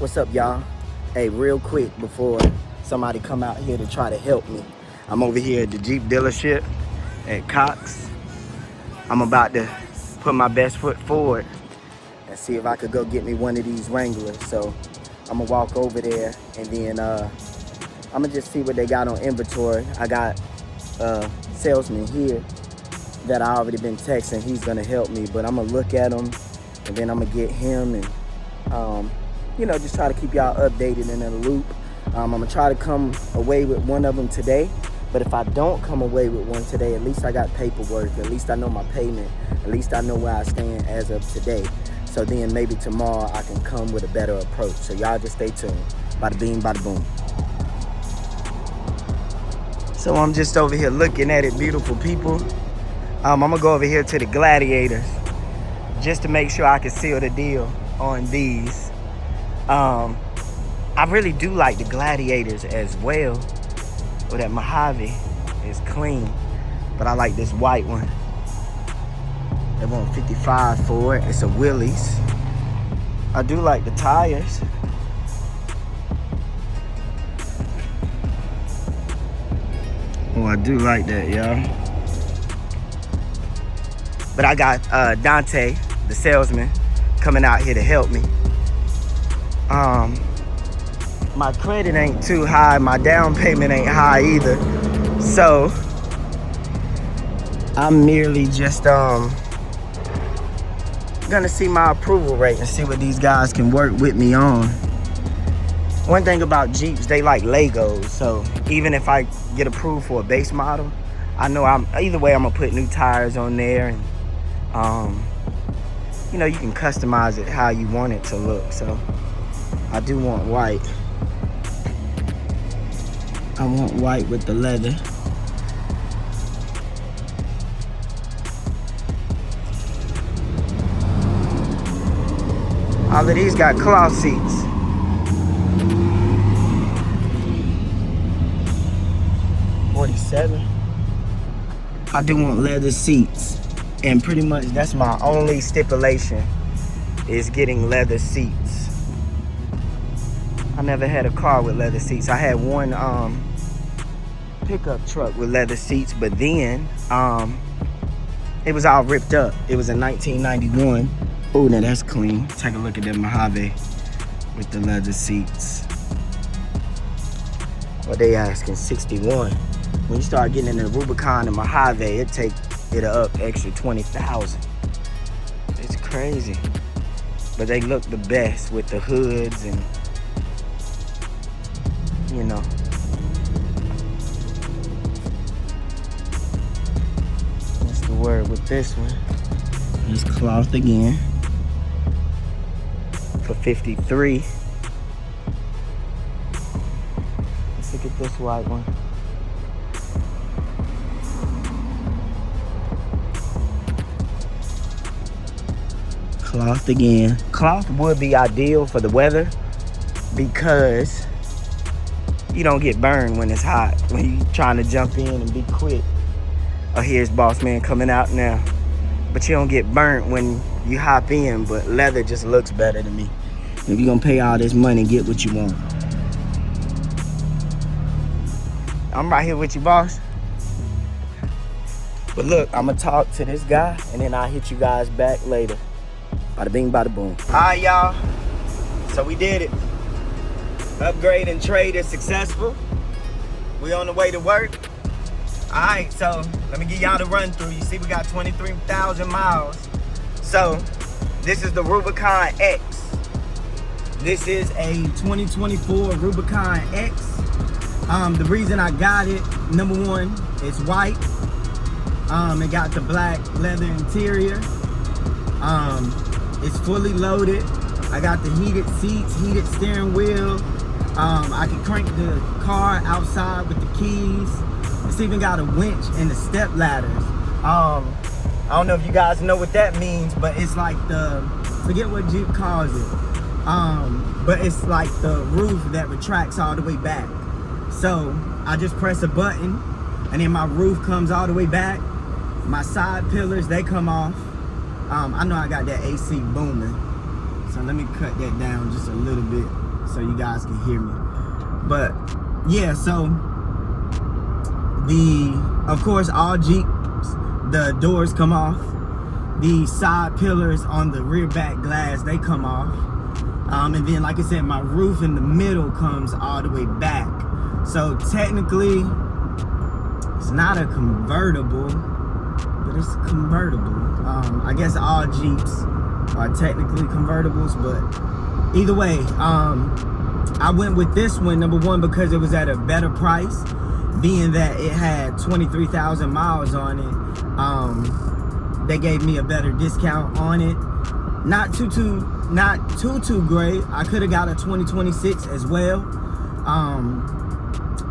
What's up, y'all? Hey, real quick before somebody come out here to try to help me, I'm over here at the Jeep dealership at Cox. I'm about to put my best foot forward and see if I could go get me one of these Wranglers. So I'm gonna walk over there and then I'm gonna just see what they got on inventory. I got a salesman here that I already been texting. He's gonna help me, but I'm gonna look at him and then I'm gonna get him and you know, just try to keep y'all updated and in the loop. I'm gonna try to come away with one of them today, but if I don't come away with one today, at least I got paperwork, at least I know my payment, at least I know where I stand as of today. So then maybe tomorrow I can come with a better approach. So y'all just stay tuned. Bada bing, bada boom. So I'm just over here looking at it, beautiful people. I'm gonna go over here to the Gladiators just to make sure I can seal the deal on these. I really do like the Gladiators as well. Well, that Mojave is clean, but I like this white one. They want 55 for it. It's a Willys. I do like the tires. Oh, I do like that, y'all. But I got Dante, the salesman, coming out here to help me. My credit ain't too high, my down payment ain't high either. So I'm merely just gonna see my approval rate and see what these guys can work with me on. One thing about Jeeps, they like Legos, so even if I get approved for a base model, I know either way I'm gonna put new tires on there, and you know, you can customize it how you want it to look. So I do want white. I want white with the leather. All of these got cloth seats. $47. I do want leather seats. And pretty much that's my only stipulation, is getting leather seats. I never had a car with leather seats. I had one pickup truck with leather seats, but then it was all ripped up. It was a 1991. Oh, now that's clean. Take a look at that Mojave with the leather seats. What they asking, 61. When you start getting in the Rubicon and Mojave, it take it up extra 20,000. It's crazy. But they look the best with the hoods and, you know. What's the word with this one? It's cloth again for 53. Let's look at this white one. Cloth again. Cloth would be ideal for the weather because you don't get burned when it's hot, when you're trying to jump in and be quick. Oh, here's Boss Man coming out now. But you don't get burnt when you hop in, but leather just looks better to me. If you're gonna pay all this money, get what you want. I'm right here with you, boss. But look, I'm gonna talk to this guy and then I'll hit you guys back later. Bada bing, bada boom. All right, y'all. So we did it. Upgrade and trade is successful. We on the way to work. All right, so let me give y'all the run through. You see, we got 23,000 miles. So this is the Rubicon X. This is a 2024 Rubicon X. The reason I got it, number one, it's white. It got the black leather interior. It's fully loaded. I got the heated seats, heated steering wheel. I can crank the car outside with the keys. It's even got a winch and the step ladders. I don't know if you guys know what that means, but it's like forget what Jeep calls it. But it's like the roof that retracts all the way back. So I just press a button and then my roof comes all the way back. My side pillars, they come off. I know I got that AC booming. So let me cut that down just a little bit. so you guys can hear me. But yeah, so of course all Jeeps, the doors come off. The side pillars on the rear back glass, they come off. And then, like I said, my roof in the middle comes all the way back. So technically, it's not a convertible, but it's convertible. I guess all Jeeps are technically convertibles, but either way, I went with this one, number one, because it was at a better price, being that it had 23,000 miles on it. They gave me a better discount on it. Not too great. I could have got a 2026 as well,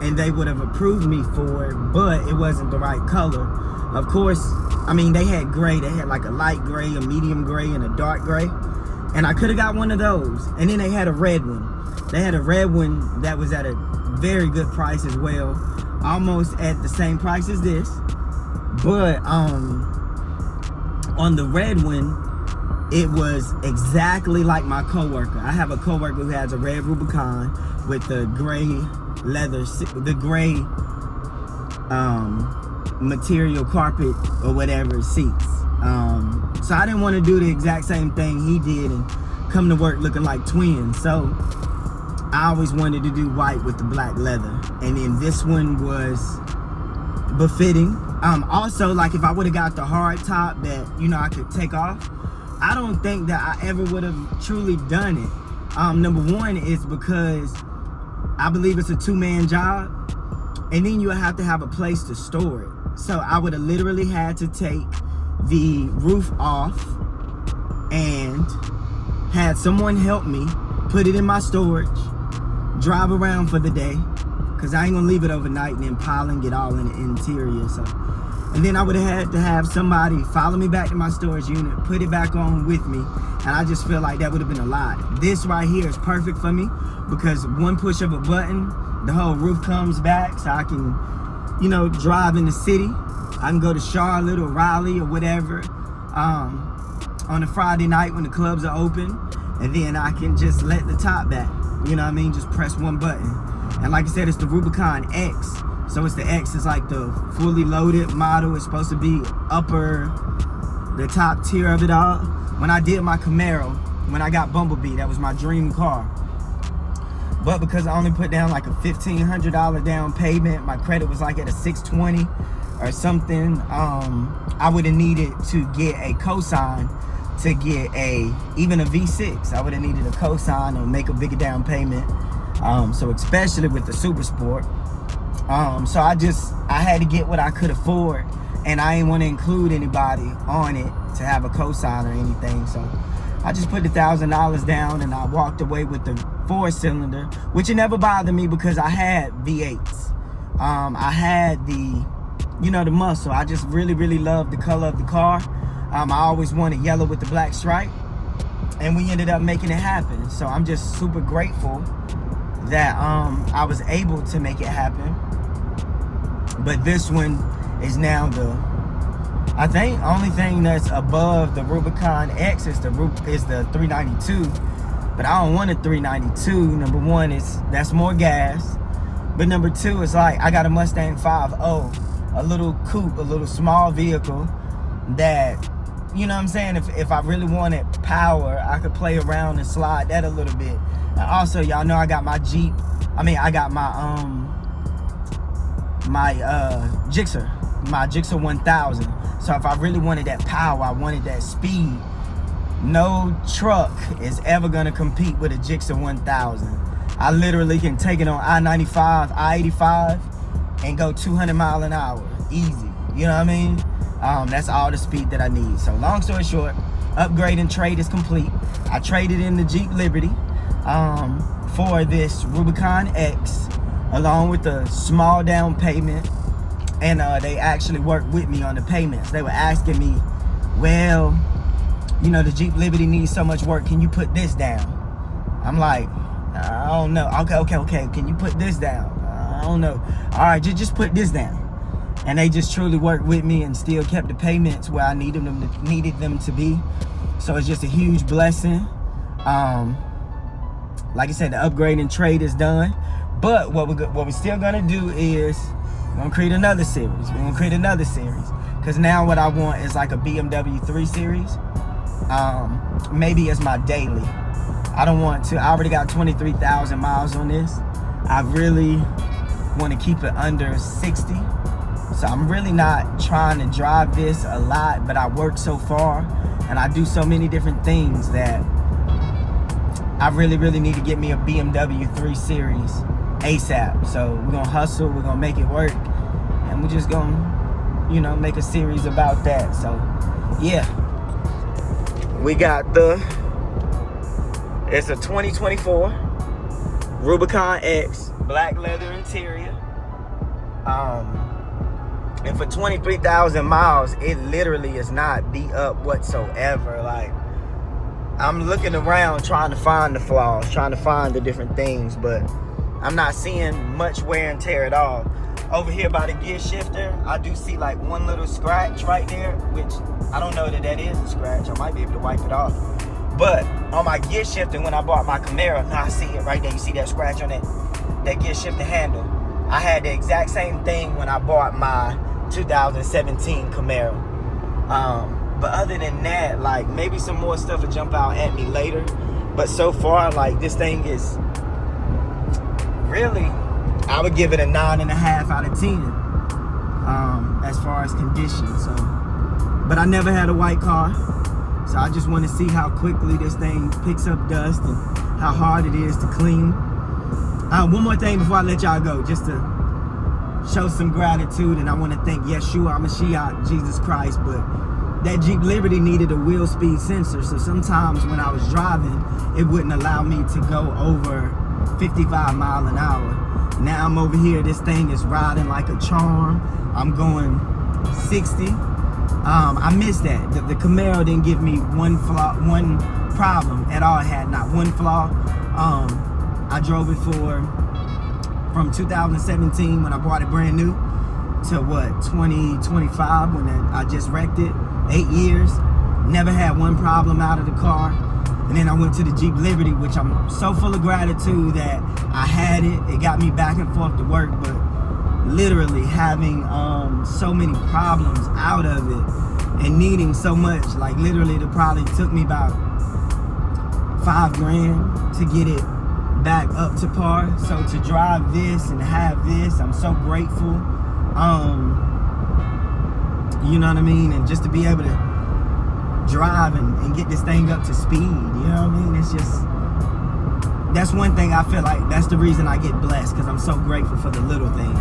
and they would have approved me for it, but it wasn't the right color. Of course, I mean, they had gray. They had like a light gray, a medium gray, and a dark gray, and I could have got one of those. And then they had a red one. They had a red one that was at a very good price as well, almost at the same price as this. But on the red one, it was exactly like my coworker. I have a coworker who has a red Rubicon with the gray leather, the gray material carpet or whatever seats. So I didn't want to do the exact same thing he did and come to work looking like twins. So I always wanted to do white with the black leather, and then this one was befitting. Also, like if I would have got the hard top that, you know, I could take off, I don't think that I ever would have truly done it. Number one is because I believe it's a two-man job, and then you have to have a place to store it. So I would have literally had to take the roof off and had someone help me put it in my storage, drive around for the day, because I ain't gonna leave it overnight and then pile and get all in the interior. So, and then I would have had to have somebody follow me back to my storage unit, put it back on with me, and I just feel like that would have been a lot. This right here is perfect for me because one push of a button, the whole roof comes back, so I can, you know, drive in the city. I can go to Charlotte or Raleigh or whatever on a Friday night when the clubs are open, and then I can just let the top back. You know what I mean? Just press one button. And like I said, it's the Rubicon X. So it's the X, is like the fully loaded model. It's supposed to be the top tier of it all. When I did my Camaro, when I got Bumblebee, that was my dream car. But because I only put down like a $1,500 down payment, my credit was like at a 620 or something, I would have needed to get a cosign to get even a V6. I would have needed a cosign or make a bigger down payment. So especially with the Super Sport. So I had to get what I could afford, and I didn't want to include anybody on it to have a cosign or anything. So I just put the $1,000 down and I walked away with the 4-cylinder, which it never bothered me because I had V8s. I had the, you know, the muscle. I just really, really loved the color of the car. I always wanted yellow with the black stripe, and we ended up making it happen. So I'm just super grateful that I was able to make it happen. But this one is now I think only thing that's above the Rubicon X is the 392. But I don't want a 392. Number one is that's more gas. But number two is like I got a Mustang 5.0, a little coupe, a little small vehicle that, you know what I'm saying, if I really wanted power, I could play around and slide that a little bit. And also, y'all know I got my Jeep. I got my Gixxer, my Gixxer 1000. So if I really wanted that power, I wanted that speed, no truck is ever gonna compete with a Gixxer 1000. I literally can take it on I-95, I-85, and go 200 miles an hour, easy. You know what I mean? That's all the speed that I need. So long story short, upgrade and trade is complete. I traded in the Jeep Liberty for this Rubicon X, along with a small down payment, and they actually worked with me on the payments. They were asking me, well, you know, the Jeep Liberty needs so much work, can you put this down? I'm like, I don't know. Okay, can you put this down? I don't know. All right, just put this down. And they just truly worked with me and still kept the payments where I needed them to be. So it's just a huge blessing. like I said, the upgrade and trade is done. But what we're still gonna do is we're gonna create another series. Because now what I want is like a BMW 3 Series. Maybe as my daily. I don't want to. I already got 23,000 miles on this. I really want to keep it under 60. So I'm really not trying to drive this a lot, but I work so far and I do so many different things that I really need to get me a BMW 3 Series ASAP. So we're gonna hustle, we're gonna make it work, and we're just gonna, you know, make a series about that. So yeah, we got it's a 2024 Rubicon X, black leather interior. And for 23,000 miles, it literally is not beat up whatsoever. Like, I'm looking around trying to find the flaws, trying to find the different things, but I'm not seeing much wear and tear at all. Over here by the gear shifter, I do see like one little scratch right there, which I don't know that is a scratch. I might be able to wipe it off. But on my gear shifter, when I bought my Camaro, now I see it right there. You see that scratch on that gear shifter handle? I had the exact same thing when I bought my 2017 Camaro. But other than that, like, maybe some more stuff will jump out at me later. But so far, like, this thing is really, I would give it a 9.5 out of 10 as far as condition. So, but I never had a white car, so I just want to see how quickly this thing picks up dust and how hard it is to clean. One more thing before I let y'all go, just to show some gratitude, and I want to thank Yeshua Mashiach, Jesus Christ. But that Jeep Liberty needed a wheel speed sensor, so sometimes when I was driving, it wouldn't allow me to go over 55 miles an hour. Now I'm over here, this thing is riding like a charm. I'm going 60. I missed that. The Camaro didn't give me one problem at all. It had not one flaw. I drove it from 2017 when I bought it brand new to 2025 when I just wrecked it. 8 years, never had one problem out of the car. And then I went to the Jeep Liberty, which I'm so full of gratitude that I had it. It got me back and forth to work, but literally having so many problems out of it and needing so much, like literally it probably took me about $5 grand to get it back up to par. So to drive this and have this, I'm so grateful. You know what I mean? And just to be able to drive and get this thing up to speed, you know what I mean? It's just, that's one thing I feel like, that's the reason I get blessed, because I'm so grateful for the little things.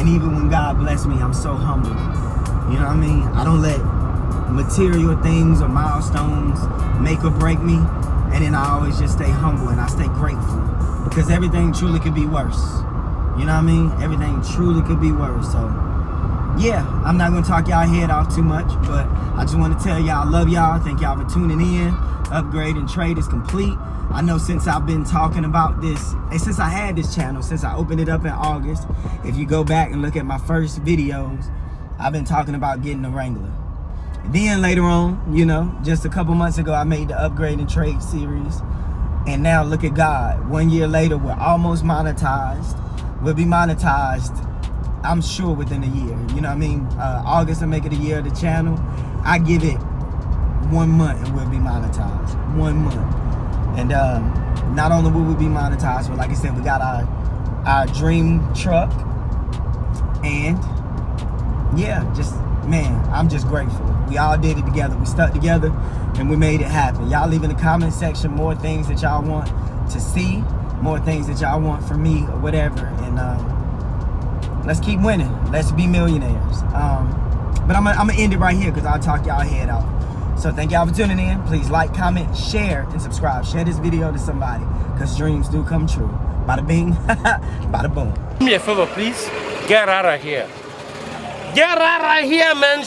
And even when God bless me, I'm so humble. You know what I mean? I don't let material things or milestones make or break me. And then I always just stay humble and I stay grateful, because everything truly could be worse. You know what I mean? Everything truly could be worse. So yeah, I'm not gonna talk y'all head off too much, but I just want to tell y'all I love y'all. Thank y'all for tuning in. Upgrade and trade is complete. I know since I've been talking about this, and since I had this channel, since I opened it up in August, if you go back and look at my first videos, I've been talking about getting a Wrangler. Then later on, you know, just a couple months ago, I made the Upgrade and Trade series. And now look at God. 1 year later, we're almost monetized. We'll be monetized, I'm sure, within a year. You know what I mean? August will make it a year of the channel. I give it 1 month and we'll be monetized. 1 month. And not only will we be monetized, but like I said, we got our dream truck. And yeah, just, man, I'm just grateful. We all did it together. We stuck together and we made it happen. Y'all leave in the comment section more things that y'all want to see, more things that y'all want from me or whatever. And let's keep winning. Let's be millionaires. But I'm gonna end it right here because I'll talk y'all head off. So thank y'all for tuning in. Please like, comment, share, and subscribe. Share this video to somebody, because dreams do come true. Bada bing, bada boom. Do me a favor, please. Get out of here. Get out of here, man.